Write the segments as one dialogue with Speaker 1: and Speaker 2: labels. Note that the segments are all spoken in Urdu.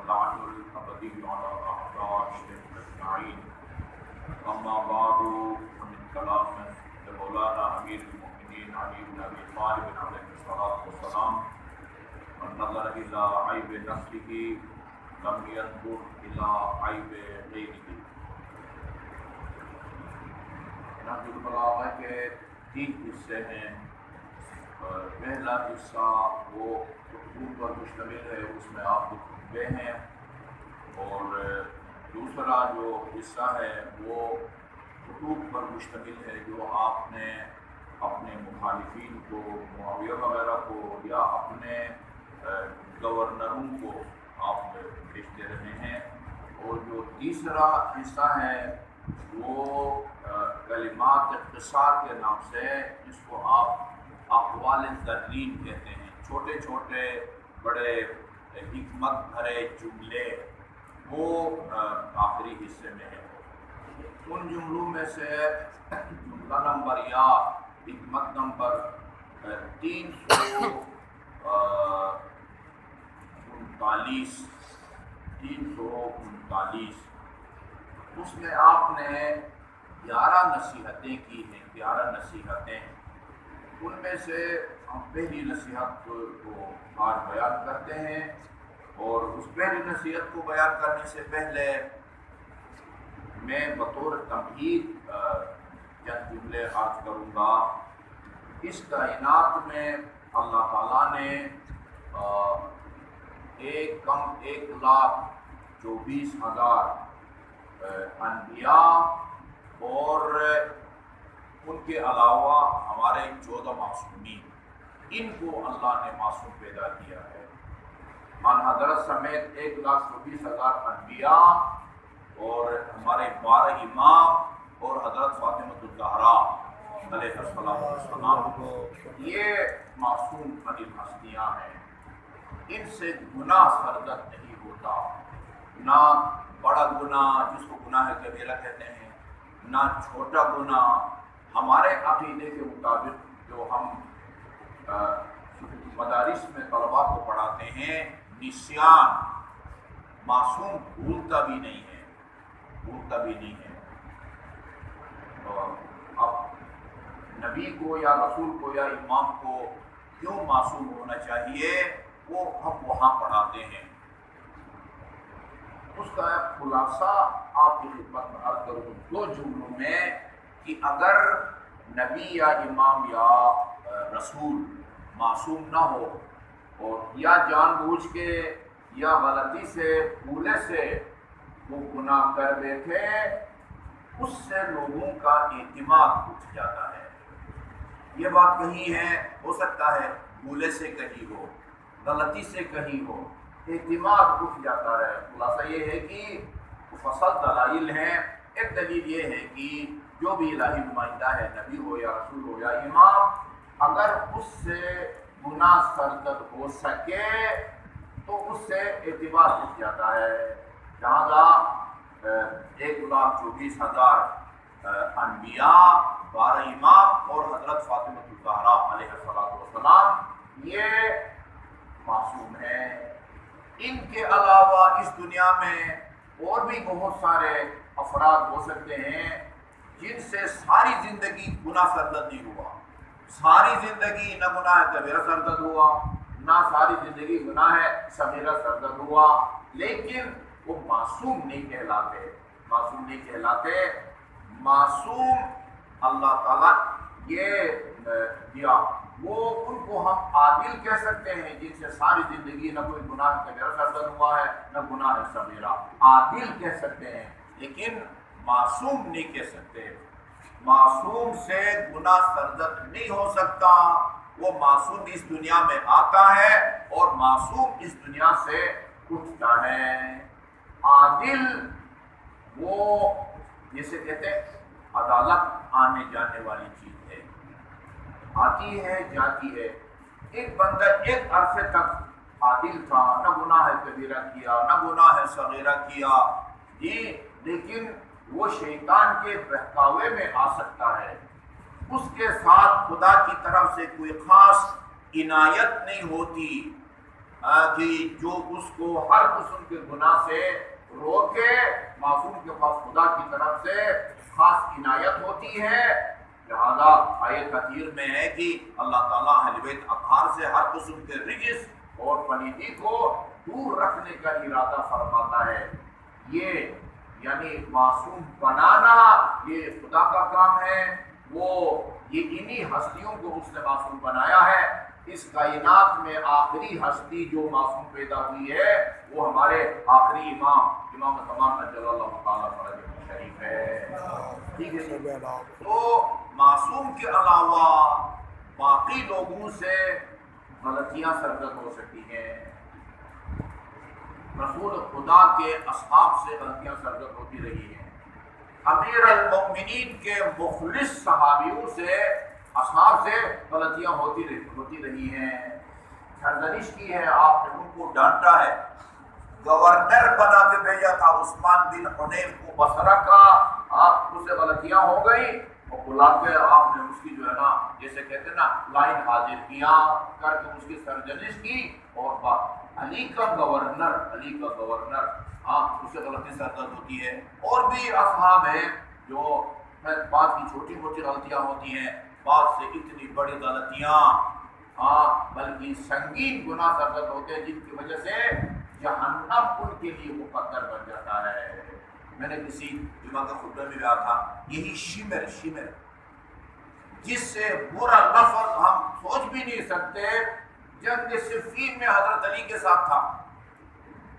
Speaker 1: واللعن الأبدي على أعدائهم أجمعين. أما بعد فمن كلام مولانا أمير المؤمنين علي بن أبي طالب عليه الصلاة والسلام: من نظر إلى عيب نفسه لم ينظر إلى عيب غيره. نحن البلاغہ کے 3 حصے ہیں. پہلا حصہ وہ خطوط پر مشتمل ہے، اس میں آپ کے خطبے ہیں، اور دوسرا جو حصہ ہے وہ خطوط پر مشتمل ہے جو آپ نے اپنے مخالفین کو، معاویہ وغیرہ کو یا اپنے گورنروں کو آپ بھیجتے رہے ہیں. اور جو تیسرا حصہ ہے وہ کلمات اختصار کے نام سے، جس کو آپ اقوال ذرین کہتے ہیں، چھوٹے چھوٹے بڑے حکمت بھرے جملے، وہ آخری حصے میں ہے. ان جملوں میں سے جملہ نمبر یا حکمت نمبر 339 اس میں آپ نے 11 نصیحتیں کی ہیں. 11 نصیحتیں، ان میں سے ہم پہلی نصیحت کو آج بیان کرتے ہیں. اور اس پہلی نصیحت کو بیان کرنے سے پہلے میں بطور تمہید چند جملے عرض کروں گا. اس کائنات میں اللہ تعالیٰ نے 1,24,000 انبیاء اور ان کے علاوہ ہمارے 14 معصومین، ان کو اللہ نے معصوم پیدا کیا ہے. ان حضرت سمیت 1,24,000 انبیاء اور ہمارے 12 امام اور حضرت فاطمۃ الزہرا علیہ السلام، یہ معصوم قدیم ہستیاں ہیں. ان سے گناہ سرزد نہیں ہوتا، نہ بڑا گناہ جس کو گناہ کبیرہ کہتے ہیں، نہ چھوٹا گناہ. ہمارے عقیدے کے مطابق جو ہم مدارس میں طلباء کو پڑھاتے ہیں، نسیان، معصوم بھولتا بھی نہیں ہے، بھولتا بھی نہیں ہے. اب نبی کو یا رسول کو یا امام کو کیوں معصوم ہونا چاہیے، وہ ہم وہاں پڑھاتے ہیں. اس کا خلاصہ آپ کی خدمت میں عرض کروں 2 جملوں میں کہ اگر نبی یا امام یا رسول معصوم نہ ہو اور یا جان بوجھ کے یا غلطی سے، بھولے سے وہ گناہ کر بیٹھے، اس سے لوگوں کا اعتماد اٹھ جاتا ہے. یہ بات کہیں ہے، ہو سکتا ہے بھولے سے کہیں ہو، غلطی سے کہیں ہو، اعتماد اٹھ جاتا ہے. خلاصہ یہ ہے کہ مفصل دلائل ہیں. ایک دلیل یہ ہے کہ جو بھی الہی نمائندہ ہے، نبی ہو یا رسول ہو یا امام، اگر اس سے گناہ سرزد ہو سکے تو اس سے اعتماد اٹھ جاتا ہے. لہٰذا 1,24,000 انبیاء، 12 امام اور حضرت فاطمۃ الزہرا علیہ السلام یہ معصوم ہیں. ان کے علاوہ اس دنیا میں اور بھی بہت سارے افراد ہو سکتے ہیں جن سے ساری زندگی گناہ سرزد نہیں ہوا، ساری زندگی نہ گناہ کبیرہ سرزد ہوا، نہ ساری زندگی گناہ صغیرہ سرزد ہوا، لیکن وہ معصوم نہیں کہلاتے. معصوم نہیں کہلاتے. معصوم اللہ تعالیٰ یہ دیا، وہ ان کو ہم عادل کہہ سکتے ہیں جن سے ساری زندگی نہ کوئی گناہ کبیرہ سرزد ہوا ہے نہ گناہ صغیرہ. عادل کہہ سکتے ہیں لیکن معصوم نہیں کہہ سکتے. معصوم سے گناہ سرزد نہیں ہو سکتا. وہ معصوم اس دنیا میں آتا ہے اور معصوم اس دنیا سے اٹھتا ہے. عادل وہ جسے کہتے ہیں عدالت آنے جانے والی چیز ہے، آتی ہے جاتی ہے. ایک بندہ ایک عرصے تک عادل تھا، نہ گناہ کبیرہ کیا نہ گناہ صغیرہ کیا جی، لیکن وہ شیطان کے بہکاوے میں آ سکتا ہے. اس کے ساتھ خدا کی طرف سے کوئی خاص عنایت نہیں ہوتی. کہ جو اس کو ہر قسم کے گناہ سے روکے. معصوم کے پاس خدا کی طرف سے خاص عنایت ہوتی ہے. لہذا آیت کثیر میں ہے کہ اللہ تعالیٰ اہل بیت اطہار سے ہر قسم کے رجس اور پلیدی کو دور رکھنے کا ارادہ فرماتا ہے. یہ یعنی معصوم بنانا یہ خدا کا کام ہے. وہ یہ انہی ہستیوں کو اس نے معصوم بنایا ہے. اس کائنات میں آخری ہستی جو معصوم پیدا ہوئی ہے وہ ہمارے آخری امام تمام اجل اللہ تعالیٰ فرج شریف ہے. ٹھیک ہے. تو معصوم کے علاوہ باقی لوگوں سے غلطیاں سرزد ہو سکتی ہیں. رسول خدا کے اصحاب سے غلطیاں سرزد ہوتی رہی ہیں. امیر المؤمنین کے مخلص صحابیوں سے اصحاب سے غلطیاں ہوتی رہی ہیں. سرزنش کی ہے. آپ نے ان کو ڈانٹا ہے. گورنر بنا کے بھیجا تھا عثمان بن حنیف کو بصرہ کا. آپ اس سے غلطیاں ہو گئی اور بلا کے آپ نے اس کی جو ہے نا جیسے کہتے ہیں نا لائن حاضر کیا کر کے اس کی سرزنش کی. اور علی کا گورنر اس سے غلطی سرزد ہوتی ہے. اور بھی اصحاب ہیں جو بعض کی چھوٹی موٹی غلطیاں ہوتی ہیں, بعض سے اتنی بڑی غلطیاں بلکہ سنگین گناہ سرزد ہوتے ہیں جن کی وجہ سے جہنم ان کے لیے مقدر بن جاتا ہے. میں نے کسی جمعہ کا خطبہ میں کہا تھا یہی شمر جس سے برا لفظ ہم سوچ بھی نہیں سکتے. جنگ صفین میں حضرت علی کے ساتھ تھا,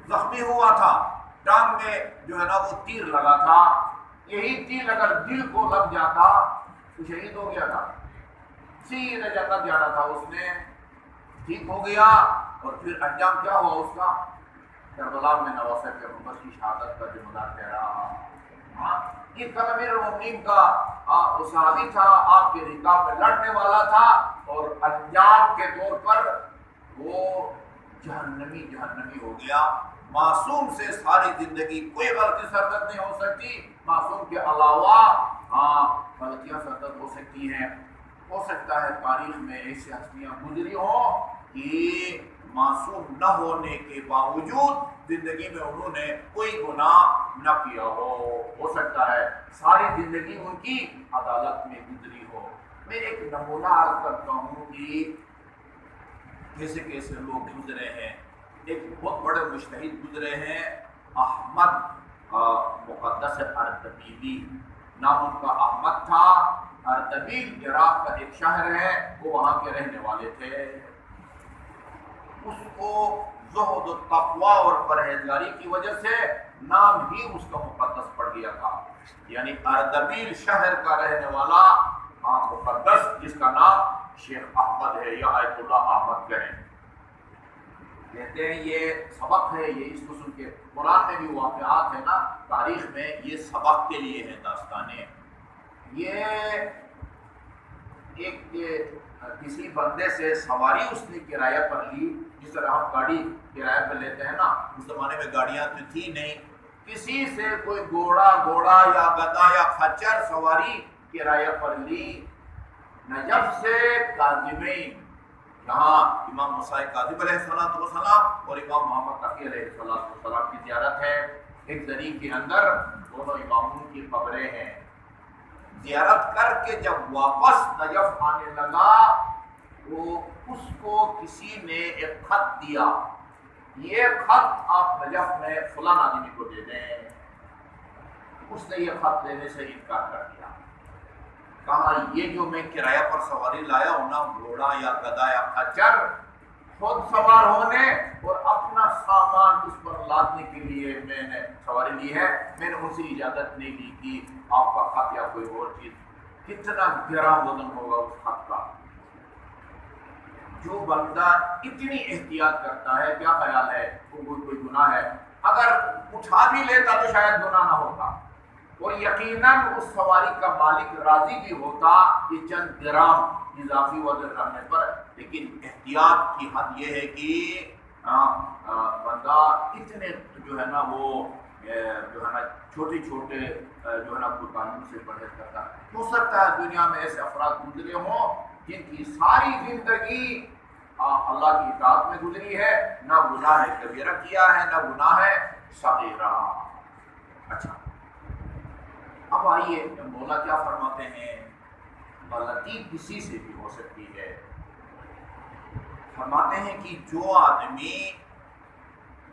Speaker 1: زخمی ہوا تھا, ٹانگ میں جو ہے نا وہ تیر لگا تھا. یہی تیر اگر دل کو لگ جاتا تو شہید ہو گیا تھا. سیدھے جنت جانا تھا اس نے. ٹھیک ہو گیا. اور پھر انجام کیا ہوا اس کا؟ کربلا میں نواسہ پیغمبر کی شہادت کا ذمہ دار ٹھہرا. یہ کل امیر المؤمنین کا صحابی تھا, آپ کے رکاب میں لڑنے والا تھا, اور انجام کے طور پر وہ جہنمی ہو گیا. معصوم سے ساری زندگی کوئی غلطی سرزد نہیں ہو سکتی. معصوم کے علاوہ غلطیاں سرزد ہو سکتی ہیں. ہو سکتا ہے تاریخ میں ایسی ہستیاں گزری ہوں کہ معصوم نہ ہونے کے باوجود زندگی میں انہوں نے کوئی گناہ نہ کیا ہو سکتا ہے ساری زندگی ان کی عدالت میں گزری ہو. میں ایک نمونہ عرض کرتا ہوں کہ کیسے لوگ گزرے ہیں. ایک بہت بڑے مجتہد گزرے ہیں, احمد مقدس اردبیلی, نام ان کا احمد تھا. اردبیل عراق کا ایک شہر ہے, وہ وہاں کے رہنے والے تھے. اس کو زہد و تقوی اور پرہیزگاری کی وجہ سے نام ہی اس کا مقدس پڑ گیا تھا. یعنی اردبیل شہر کا رہنے والا مقدس جس کا نام شیخ احمد ہے یا آیت اللہ احمد کہیں. کہتے ہیں یہ سبق ہے, یہ اس قسم کے قرآن میں بھی واقعات ہیں نا تاریخ میں, یہ سبق کے لیے ہے داستانیں. یہ ایک کسی بندے سے سواری اس نے کرایہ پر لی, جس طرح ہم گاڑی کرایہ پر لیتے ہیں نا. اس زمانے میں گاڑیاں تو تھی نہیں. کسی سے کوئی گھوڑا یا گدھا یا خچر سواری کرایہ پر لی. نجف سے کاظمین, جہاں امام موسیٰ کاظم علیہ السلام اور امام محمد تقی علیہ السلام کی زیارت ہے. ایک زری کے اندر دونوں اماموں کی قبریں ہیں. زیارت کر کے جب واپس نجف آنے لگا تو اس کو کسی نے ایک خط دیا, یہ خط آپ نجف میں فلاں آدمی کو دے دیں. اس نے یہ خط دینے سے انکار کر دیا. کہا یہ جو میں کرایہ پر سواری لایا ہوں نا, گھوڑا یا گدھا یا خچر, خود سوار ہونے اور اپنا سامان اس پر لادنے کے لیے میں نے سواری لی ہے. میں نے ان سے اجازت نہیں لی کہ آپ کا خط یا کوئی اور چیز. کتنا گرام وزن ہوگا اس خط کا. جو بندہ اتنی احتیاط کرتا ہے, کیا خیال ہے کوئی گناہ ہے؟ اگر اٹھا بھی لیتا تو شاید گناہ نہ ہوتا, اور یقیناً اس سواری کا مالک راضی بھی ہوتا کہ چند گرام اضافی وزن رہنے پر. لیکن احتیاط کی حد یہ ہے کہ بندہ اتنے جو ہے نا وہ جو ہے نا چھوٹے جو ہے نا قربانیوں سے پرہیز کرتا ہے. ہو سکتا ہے دنیا میں ایسے افراد گزرے ہوں جن کی ساری زندگی اللہ کی اطاعت میں گزری ہے، نہ گناہ کبیرہ کیا ہے، نہ گناہ صغیرہ۔ اچھا، اب آئیے مولا کیا فرماتے ہیں، غلطی کسی سے بھی ہو سکتی ہے۔ فرماتے ہیں کہ جو آدمی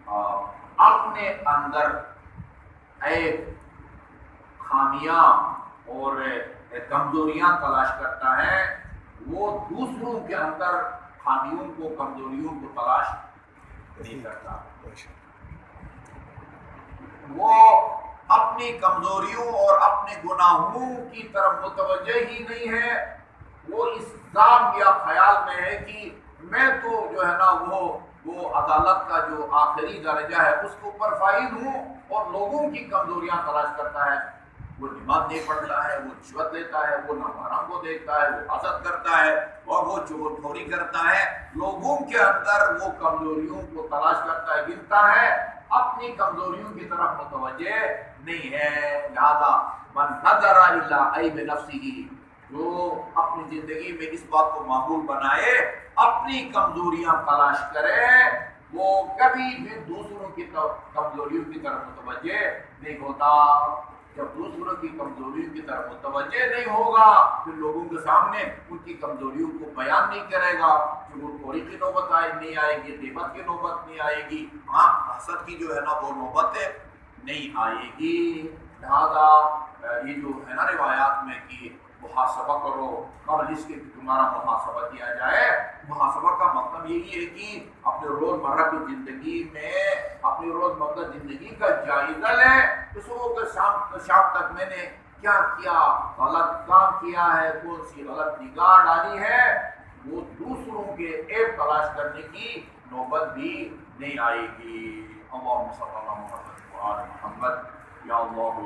Speaker 1: اپنے اندر عیب، خامیاں اور کمزوریاں تلاش کرتا ہے، وہ دوسروں کے اندر خامیوں کو، کمزوریوں کو تلاش نہیں کرتا۔ وہ اپنی کمزوریوں اور اپنے گناہوں کی طرف متوجہ ہی نہیں ہے، وہ اس ظان یا خیال میں ہے کہ میں تو جو ہے نا وہ عدالت کا جو آخری درجہ ہے اس کے اوپر فائز ہوں، اور لوگوں کی کمزوریاں تلاش کرتا ہے۔ وہ نماز نہیں پڑھتا ہے، وہ رشوت لیتا ہے، وہ نامحرم کو دیکھتا ہے، وہ حسد کرتا ہے، اور وہ چغل خوری کرتا ہے، لوگوں کے اندر وہ کمزوریوں کو تلاش کرتا ہے، گنتا ہے، اپنی کمزوریوں کی طرف متوجہ نہیں ہے۔ لہذا من نظر الی عیب نفسہ، جو اپنی زندگی میں اس بات کو معمول بنائے اپنی کمزوریاں تلاش کرے، وہ کبھی بھی دوسروں کی کمزوریوں کی طرف متوجہ نہیں ہوتا۔ جب دوسروں کی کمزوریوں کی طرف متوجہ نہیں ہوگا، پھر لوگوں کے سامنے ان کی کمزوریوں کو بیان نہیں کرے گا، چغل خوری کی نوبت نہیں آئے گی، غیبت کی نوبت نہیں آئے گی، حسد کی جو ہے نا وہ نوبت نہیں آئے گی۔ لہذا یہ جو ہے نا روایات میں کہ محاسبہ کرو قبل اس کے تمہارا محاسبہ کیا جائے، محاسبہ کا مطلب یہی ہے کہ اپنے روزمرہ کی زندگی میں اپنی روزمرہ زندگی کا جائزہ لیں کہ صبح سے شام تک میں نے کیا کیا، غلط کام کیا ہے، کون سی غلط نگاہ ڈالی ہے، وہ دوسروں کے عیب تلاش کرنے کی نوبت بھی نہیں آئے گی۔ اللہم صلی اللہ علیہ وسلم یا اللہ